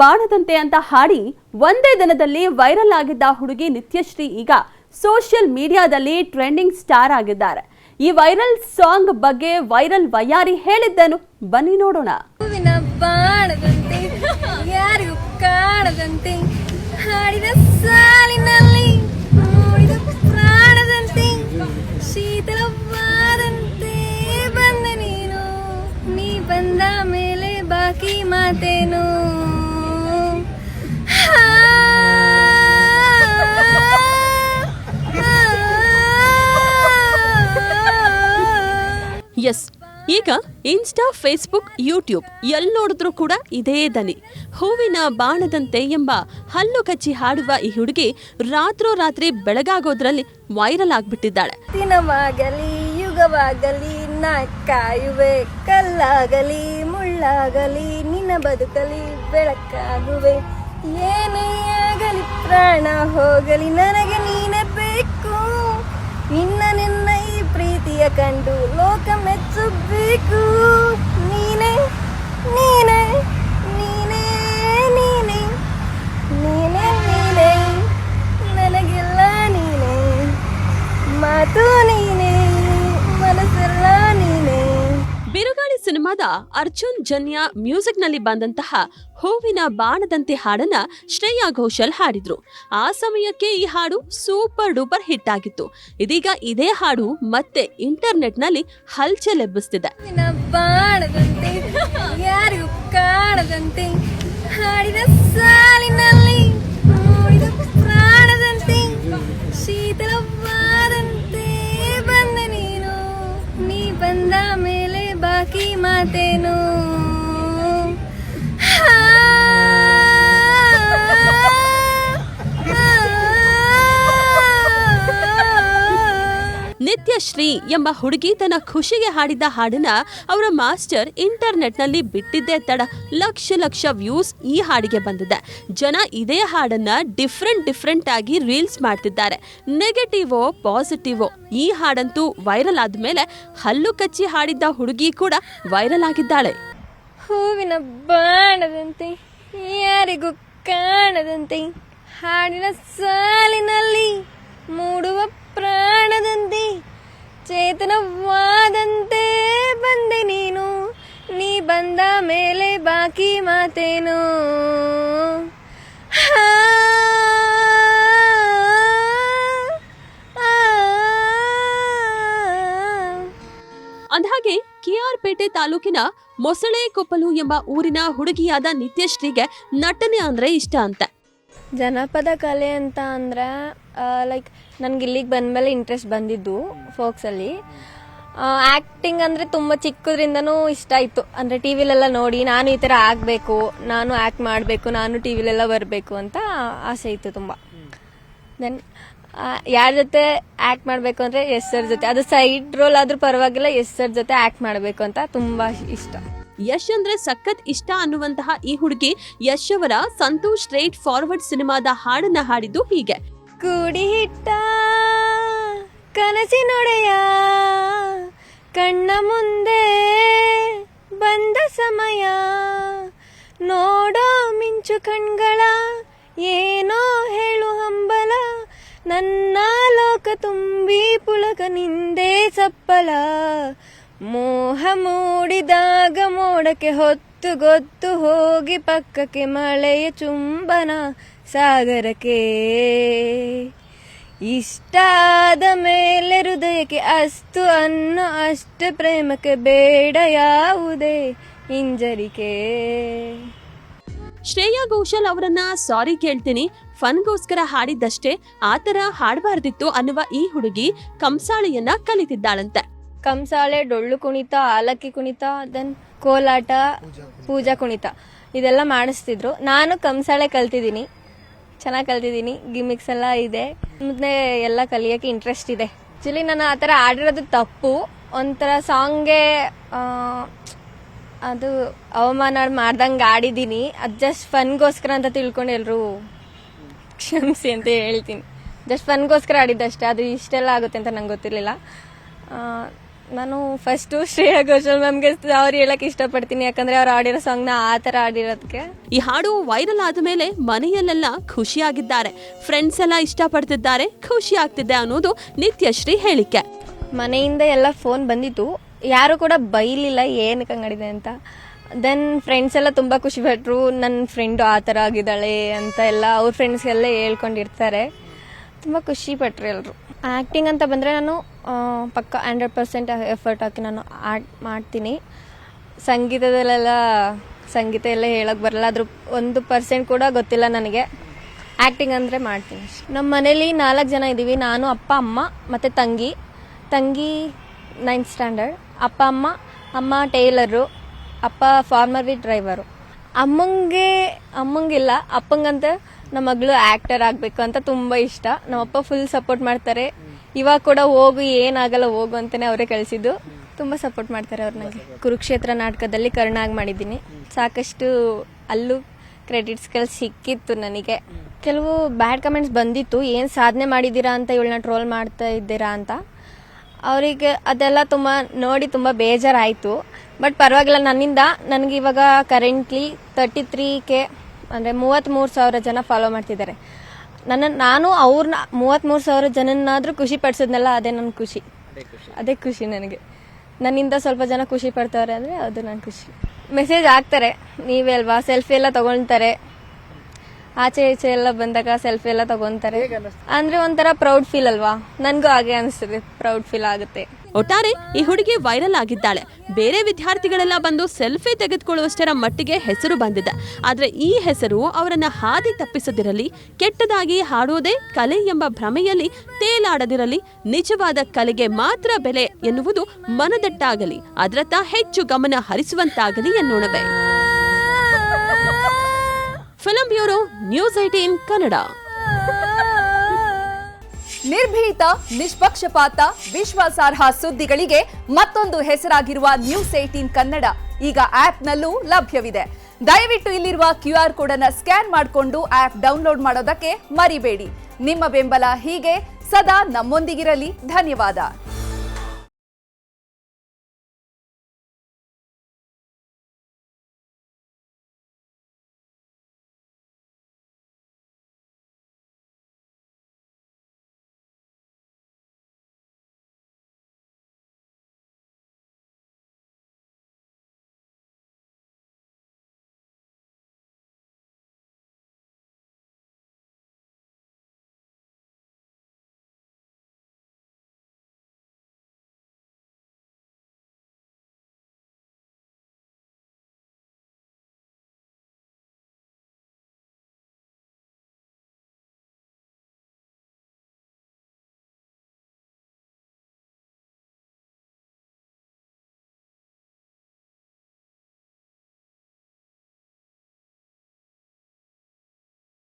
ಬಾಣದಂತೆ ಅಂತ ಹಾಡಿ ಒಂದೇ ದಿನದಲ್ಲಿ ವೈರಲ್ ಆಗಿದ್ದ ಹುಡುಗಿ ನಿತ್ಯಶ್ರೀ ಈಗ ಸೋಷಿಯಲ್ ಮೀಡಿಯಾದಲ್ಲಿ ಟ್ರೆಂಡಿಂಗ್ ಸ್ಟಾರ್ ಆಗಿದ್ದಾರೆ. ಈ ವೈರಲ್ ಸಾಂಗ್ ಬಗ್ಗೆ ವೈರಲ್ ವಯ್ಯಾರಿ ಹೇಳಿದ್ದೇನು ಬನ್ನಿ ನೋಡೋಣ. ಹೂವಿನ ಬಾಣದಂತೆ ಯಾರಿಗೂ ಕಾಣದಂತೆ ಹಾಡಿದ ಸಾಲಿನಲ್ಲಿ ಮೂಡಿದ ಪ್ರಾಣದಂತೆ ಶೀತಲವಾದಂತೆ ಬಂದ ನೀನು, ನೀ ಬಂದ ಮೇಲೆ ಬಾಕಿ ಮಾತೇನು. ಎಸ್, ಈಗ ಇನ್ಸ್ಟಾ, ಫೇಸ್ಬುಕ್, ಯೂಟ್ಯೂಬ್ ಎಲ್ಲಿ ನೋಡಿದ್ರೂ ಕೂಡ ಇದೇ ದನಿ. ಹೂವಿನ ಬಾಣದಂತೆ ಎಂಬ ಹಲ್ಲು ಕಚ್ಚಿ ಹಾಡುವ ಈ ಹುಡುಗಿ ರಾತ್ರೋರಾತ್ರಿ ಬೆಳಗಾಗೋದ್ರಲ್ಲಿ ವೈರಲ್ ಆಗ್ಬಿಟ್ಟಿದ್ದಾಳೆ. ದಿನವಾಗಲಿ ಯುಗವಾಗಲಿ ನಾ ಕಾಯುವೆ, ಕಲ್ಲಾಗಲಿ ಮುಳ್ಳಾಗಲಿ ನಿನ್ನ ಬದುಕಲಿ ಬೆಳಕಾಗುವೆ. ಏನೇ ಆಗಲಿ ಪ್ರಾಣ ಹೋಗಲಿ ನನಗೆ ನೀನೇ ಬೇಕು. ನಿನ್ನ ಈ ಪ್ರೀತಿಯ ಕಂಡು ಲೋಕ ಮೆಚ್ಚಬೇಕು. ನೀನೇ ನೀನೇ ನೀನೇ ನೀನೇ ನೀನೇ ನೀನೇ ನನಗೆಲ್ಲ ನೀನೇ, ಮಾತು ನೀನೇ, ಮನಸ್ಸೆಲ್ಲ ನೀನೇ. ಬಿರುಗಾಳಿ ಸಿನಿಮಾದ ಅರ್ಜುನ್ ಜನ್ಯ ಮ್ಯೂಸಿಕ್ ನಲ್ಲಿ ಬಂದಂತಹ ಹೂವಿನ ಬಾಣದಂತೆ ಹಾಡನ್ನ ಶ್ರೇಯಾ ಘೋಷಲ್ ಹಾಡಿದ್ರು. ಆ ಸಮಯಕ್ಕೆ ಈ ಹಾಡು ಸೂಪರ್ ಡೂಪರ್ ಹಿಟ್ ಆಗಿತ್ತು. ಇದೀಗ ಇದೇ ಹಾಡು ಮತ್ತೆ ಇಂಟರ್ನೆಟ್ ನಲ್ಲಿ ಹಲ್ಚಲ್ ಎಬ್ಬಿಸ್ತಿದೆ. ಬಾಣದಂತೆ ಯಾರಿಗೂ ಕಾಣದಂತೆ ಹಾಡಿದ ಸಾಲಿನಲ್ಲಿ ಮೂಡಿದ ಪ್ರಾಣದಂತೆ ಶೀತಲವಾದಂತೆ ಬಂದ ನೀನು, ನೀ ಬಂದ ಮೇಲೆ ಬಾಕಿ ಮಾತೇನು. ನಿತ್ಯಶ್ರೀ ಎಂಬ ಹುಡುಗಿ ತನ್ನ ಖುಷಿಗೆ ಹಾಡಿದ್ದ ಹಾಡನ್ನ ಅವರ ಮಾಸ್ಟರ್ ಇಂಟರ್ನೆಟ್ ನಲ್ಲಿ ಬಿಟ್ಟಿದ್ದೇ ತಡ ಲಕ್ಷ ಲಕ್ಷ ವ್ಯೂಸ್ ಈ ಹಾಡಿಗೆ ಬಂದಿದೆ. ಜನ ಇದೇ ಹಾಡನ್ನ ಡಿಫ್ರೆಂಟ್ ಆಗಿ ರೀಲ್ಸ್ ಮಾಡ್ತಿದ್ದಾರೆ. ನೆಗೆಟಿವೋ ಪಾಸಿಟಿವೋ ಈ ಹಾಡಂತೂ ವೈರಲ್ ಆದ್ಮೇಲೆ ಹಲ್ಲು ಕಚ್ಚಿ ಹಾಡಿದ್ದ ಹುಡುಗಿ ಕೂಡ ವೈರಲ್ ಆಗಿದ್ದಾಳೆ. ಹೂವಿನ ಬಾಣದಂತೆ ಯಾರಿಗೂ ಕಾಣದಂತೆ ಹಾಡಿನ ಸಾಲಿನಲ್ಲಿ ಮೂಡುವ ಪ್ರಾಣದಂತೆ ಚೇತನವಾದಂತೆ ಬಂದೆ ನೀನು, ನೀ ಬಂದ ಮೇಲೆ ಬಾಕಿ ಮಾತೇನು. ಅಂದಹಾಗೆ KR ಪೇಟೆ ತಾಲೂಕಿನ ಮೊಸಳೆಕೊಪ್ಪಲು ಎಂಬ ಊರಿನ ಹುಡುಗಿಯಾದ ನಿತ್ಯಶ್ರೀಗೆ ನಟನೆ ಅಂದ್ರೆ ಇಷ್ಟ ಅಂತೆ. ಜನಪದ ಕಲೆ ಅಂತ ಅಂದರೆ ಲೈಕ್ ನನಗೆ ಇಲ್ಲಿಗೆ ಬಂದಮೇಲೆ ಇಂಟ್ರೆಸ್ಟ್ ಬಂದಿದ್ದು ಫೋಕ್ಸಲ್ಲಿ. ಆ್ಯಕ್ಟಿಂಗ್ ಅಂದರೆ ತುಂಬ ಚಿಕ್ಕದ್ರಿಂದನೂ ಇಷ್ಟ ಇತ್ತು. ಅಂದರೆ ಟಿ ವಿಲೆಲ್ಲ ನೋಡಿ ನಾನು ಈ ಥರ ಆಗಬೇಕು, ನಾನು ಆ್ಯಕ್ಟ್ ಮಾಡಬೇಕು, ನಾನು ಟಿ ವಿಲೆಲ್ಲ ಬರಬೇಕು ಅಂತ ಆಸೆ ಇತ್ತು ತುಂಬ. ದೆನ್ ಯಾರ ಜೊತೆ ಆ್ಯಕ್ಟ್ ಮಾಡಬೇಕು ಅಂದರೆ ಎಸ್ ಸರ್ ಜೊತೆ, ಅದು ಸೈಡ್ ರೋಲ್ ಆದರೂ ಪರವಾಗಿಲ್ಲ, ಎಸ್ ಸರ್ ಜೊತೆ ಆ್ಯಕ್ಟ್ ಮಾಡಬೇಕು ಅಂತ ತುಂಬ ಇಷ್ಟ. ಯಶ್ ಅಂದ್ರೆ ಸಖತ್ ಇಷ್ಟ ಅನ್ನುವಂತಹ ಈ ಹುಡುಗಿ ಯಶ್ ಅವರ ಸಂತೋಷ್ ಸ್ಟ್ರೇಟ್ ಫಾರ್ವರ್ಡ್ ಸಿನಿಮಾದ ಹಾಡನ್ನ ಹಾಡಿದ್ದು ಹೀಗೆ. ಕೂಡಿ ಹಿಟ್ಟ ಕನಸಿನೊಡೆಯ ಕಣ್ಣ ಮುಂದೆ ಬಂದ ಸಮಯ, ನೋಡೋ ಮಿಂಚು ಕಣ್ಗಳ ಏನೋ ಹೇಳು ಹಂಬಲ, ನನ್ನ ಲೋಕ ತುಂಬಿ ಪುಳಕ ನಿಂದೆ ಸಪ್ಪಲ, ಮೋಹ ಮೂಡಿದಾಗ ಮೋಡಕ್ಕೆ ಹೊತ್ತು ಗೊತ್ತು ಹೋಗಿ ಪಕ್ಕಕ್ಕೆ ಮಳೆಯ ಚುಂಬನ ಸಾಗರಕ್ಕೆ, ಇಷ್ಟ ಆದ ಮೇಲೆ ಹೃದಯಕ್ಕೆ ಅಸ್ತು ಅನ್ನೋ ಅಷ್ಟ ಪ್ರೇಮಕ್ಕೆ ಬೇಡ ಯಾವುದೇ ಹಿಂಜರಿಕೆ. ಶ್ರೇಯಾ ಘೋಷಲ್ ಅವರನ್ನ ಸಾರಿ ಕೇಳ್ತೀನಿ, ಫನ್ಗೋಸ್ಕರ ಹಾಡಿದ್ದಷ್ಟೇ, ಆತರ ಹಾಡಬಾರ್ದಿತ್ತು ಅನ್ನುವ ಈ ಹುಡುಗಿ ಕಂಸಾಳೆಯನ್ನ ಕಲಿತಿದ್ದಾಳಂತೆ. ಕಂಸಾಳೆ, ಡೊಳ್ಳು ಕುಣಿತ, ಆಲಕ್ಕಿ ಕುಣಿತ, ದೆನ್ ಕೋಲಾಟ, ಪೂಜಾ ಕುಣಿತ ಇದೆಲ್ಲ ಮಾಡಿಸ್ತಿದ್ರು. ನಾನು ಕಂಸಾಳೆ ಕಲ್ತಿದ್ದೀನಿ, ಚೆನ್ನಾಗಿ ಕಲ್ತಿದ್ದೀನಿ. ಗಿಮಿಕ್ಸ್ ಎಲ್ಲ ಇದೆ, ಮುಂದೆ ಎಲ್ಲ ಕಲಿಯೋಕ್ಕೆ ಇಂಟ್ರೆಸ್ಟ್ ಇದೆ. ಆ್ಯಕ್ಚುಲಿ ನಾನು ಆ ಥರ ಆಡಿರೋದು ತಪ್ಪು. ಒಂಥರ ಸಾಂಗ್ಗೆ ಅದು ಅವಮಾನ ಮಾಡ್ದಂಗೆ ಆಡಿದ್ದೀನಿ. ಅದು ಜಸ್ಟ್ ಫನ್ಗೋಸ್ಕರ ಅಂತ ತಿಳ್ಕೊಂಡು ಎಲ್ಲರೂ ಕ್ಷಮಿಸಿ ಅಂತ ಹೇಳ್ತೀನಿ. ಜಸ್ಟ್ ಫನ್ಗೋಸ್ಕರ ಆಡಿದ್ದಷ್ಟೇ, ಅದು ಇಷ್ಟೆಲ್ಲ ಆಗುತ್ತೆ ಅಂತ ನಂಗೆ ಗೊತ್ತಿರಲಿಲ್ಲ. ನಾನು ಫಸ್ಟು ಶ್ರೇಯಾ ಘೋಷಾಲ್ ಮ್ಯಾಮ್ಗೆ ಅವ್ರು ಹೇಳಕ್ ಇಷ್ಟಪಡ್ತೀನಿ, ಯಾಕಂದ್ರೆ ಅವ್ರು ಆಡಿರೋ ಸಾಂಗ್ನ ಆ ಥರ ಆಡಿರೋದಕ್ಕೆ. ಈ ಹಾಡು ವೈರಲ್ ಆದ ಮೇಲೆ ಮನೆಯಲ್ಲೆಲ್ಲ ಖುಷಿಯಾಗಿದ್ದಾರೆ, ಫ್ರೆಂಡ್ಸ್ ಎಲ್ಲ ಇಷ್ಟಪಡ್ತಿದ್ದಾರೆ, ಖುಷಿ ಆಗ್ತಿದೆ ಅನ್ನೋದು ನಿತ್ಯಶ್ರೀ ಹೇಳಿಕೆ. ಮನೆಯಿಂದ ಎಲ್ಲ ಫೋನ್ ಬಂದಿತ್ತು, ಯಾರು ಕೂಡ ಬೈಲಿಲ್ಲ ಏನಕ್ಕೆ ಹಂಗಾಡಿದೆ ಅಂತ. ದೆನ್ ಫ್ರೆಂಡ್ಸ್ ಎಲ್ಲ ತುಂಬ ಖುಷಿ ಪಟ್ಟರು, ನನ್ನ ಫ್ರೆಂಡು ಆ ಥರ ಆಗಿದ್ದಾಳೆ ಅಂತ ಎಲ್ಲ ಅವ್ರ ಫ್ರೆಂಡ್ಸ್ಗೆಲ್ಲ ಹೇಳ್ಕೊಂಡಿರ್ತಾರೆ. ತುಂಬ ಖುಷಿ ಪಟ್ಟರು ಎಲ್ಲರೂ. ಆ್ಯಕ್ಟಿಂಗ್ ಅಂತ ಬಂದರೆ ನಾನು ಪಕ್ಕ 100% ಎಫರ್ಟ್ ಹಾಕಿ ನಾನು ಮಾಡ್ತೀನಿ. ಸಂಗೀತದಲ್ಲೆಲ್ಲ ಸಂಗೀತ ಎಲ್ಲ ಹೇಳೋಕ್ಕೆ ಬರಲ್ಲ, ಅದ್ರ 1% ಕೂಡ ಗೊತ್ತಿಲ್ಲ ನನಗೆ. ಆ್ಯಕ್ಟಿಂಗ್ ಅಂದರೆ ಮಾಡ್ತೀನಿ. ನಮ್ಮ ಮನೇಲಿ 4 ಜನ ಇದ್ದೀವಿ, ನಾನು, ಅಪ್ಪ, ಅಮ್ಮ ಮತ್ತು ತಂಗಿ 9th ಸ್ಟ್ಯಾಂಡರ್ಡ್. ಅಮ್ಮ ಟೈಲರು, ಅಪ್ಪ ಫಾರ್ಮರ್ ಡ್ರೈವರು. ಅಮ್ಮಂಗಿಲ್ಲ, ಅಪ್ಪಂಗಂತ ನಮ್ಮ ಮಗಳು ಆ್ಯಕ್ಟರ್ ಆಗಬೇಕು ಅಂತ ತುಂಬ ಇಷ್ಟ. ನಮ್ಮಪ್ಪ ಫುಲ್ ಸಪೋರ್ಟ್ ಮಾಡ್ತಾರೆ. ಇವಾಗ ಕೂಡ ಹೋಗು, ಏನಾಗಲ್ಲ ಹೋಗು ಅಂತಲೇ ಅವರೇ ಕಳಿಸಿದ್ದು. ತುಂಬ ಸಪೋರ್ಟ್ ಮಾಡ್ತಾರೆ ಅವ್ರು ನನಗೆ. ಕುರುಕ್ಷೇತ್ರ ನಾಟಕದಲ್ಲಿ ಕರ್ಣಾಗಿ ಮಾಡಿದ್ದೀನಿ. ಸಾಕಷ್ಟು ಅಲ್ಲೂ ಕ್ರೆಡಿಟ್ಸ್ಗಳು ಸಿಕ್ಕಿತ್ತು ನನಗೆ. ಕೆಲವು ಬ್ಯಾಡ್ ಕಮೆಂಟ್ಸ್ ಬಂದಿತ್ತು, ಏನು ಸಾಧನೆ ಮಾಡಿದ್ದೀರಾ ಅಂತ ಇವಳನ್ನ ಟ್ರೋಲ್ ಮಾಡ್ತಾ ಇದ್ದೀರಾ ಅಂತ. ಅವರಿಗೆ ಅದೆಲ್ಲ ನೋಡಿ ತುಂಬ ಬೇಜಾರಾಯಿತು. ಬಟ್ ಪರವಾಗಿಲ್ಲ, ನನ್ನಿಂದ ನನಗೆ ಇವಾಗ ಕರೆಂಟ್ಲಿ 33K ಅಂದರೆ 33,000 ಜನ ಫಾಲೋ ಮಾಡ್ತಿದ್ದಾರೆ. ನಾನು ಅವ್ರನ್ನ 33,000 ಜನನಾದರೂ ಖುಷಿ ಪಡಿಸಿದ್ನಲ್ಲ, ಅದೇ ಖುಷಿ ನನಗೆ. ನನ್ನಿಂದ ಸ್ವಲ್ಪ ಜನ ಖುಷಿ ಪಡ್ತಾವ್ರೆ ಅಂದರೆ ಅದು ನನ್ನ ಖುಷಿ. ಮೆಸೇಜ್ ಹಾಕ್ತಾರೆ, ನೀವೇ ಅಲ್ವಾ, ಸೆಲ್ಫಿ ಎಲ್ಲ ತಗೊಳ್ತಾರೆ, ಆಚೆ ಈಚೆ ಎಲ್ಲ ಬಂದಾಗ ಸೆಲ್ಫಿ ಎಲ್ಲ ತಗೊಂತಾರೆ. ಅಂದ್ರೆ ಒಂಥರ ಪ್ರೌಡ್ ಫೀಲ್ ಅಲ್ವಾ, ನನಗೂ ಹಾಗೆ ಅನಿಸ್ತದೆ, ಪ್ರೌಡ್ ಫೀಲ್ ಆಗುತ್ತೆ. ಒಟ್ಟಾರೆ ಈ ಹುಡುಗಿ ವೈರಲ್ ಆಗಿದ್ದಾಳೆ. ಬೇರೆ ವಿದ್ಯಾರ್ಥಿಗಳೆಲ್ಲ ಬಂದು ಸೆಲ್ಫಿ ತೆಗೆದುಕೊಳ್ಳುವಷ್ಟರ ಮಟ್ಟಿಗೆ ಹೆಸರು ಬಂದಿದೆ. ಆದ್ರೆ ಈ ಹೆಸರು ಅವರನ್ನ ಹಾದಿ ತಪ್ಪಿಸದಿರಲಿ, ಕೆಟ್ಟದಾಗಿ ಹಾಡೋದೇ ಕಲೆ ಎಂಬ ಭ್ರಮೆಯಲ್ಲಿ ತೇಲಾಡದಿರಲಿ, ನಿಜವಾದ ಕಲೆಗೆ ಮಾತ್ರ ಬೆಲೆ ಎನ್ನುವುದು ಮನದಟ್ಟಾಗಲಿ, ಅದರತ್ತ ಹೆಚ್ಚು ಗಮನ ಹರಿಸುವಂತಾಗಲಿ ಎನ್ನೋಣವೇ. Film bureau, news 18 Kannada. ನಿರ್ಭೀತ, ನಿಷ್ಪಕ್ಷಪಾತ, ವಿಶ್ವಾಸಾರ್ಹ ಸುದ್ದಿಗಳಿಗೆ ಮತ್ತೊಂದು ಹೆಸರಾಗಿರುವ ನ್ಯೂಸ್ 18 ಕನ್ನಡ ಈಗ ಆಪ್ನಲ್ಲೂ ಲಭ್ಯವಿದೆ. ದಯವಿಟ್ಟು ಇಲ್ಲಿರುವ QR ಕೋಡ್ ಅನ್ನು ಸ್ಕ್ಯಾನ್ ಮಾಡಿಕೊಂಡು ಆಪ್ ಡೌನ್ಲೋಡ್ ಮಾಡೋದಕ್ಕೆ ಮರಿಬೇಡಿ. ನಿಮ್ಮ ಬೆಂಬಲ ಹೀಗೆ ಸದಾ ನಮ್ಮೊಂದಿಗಿರಲಿ. ಧನ್ಯವಾದ.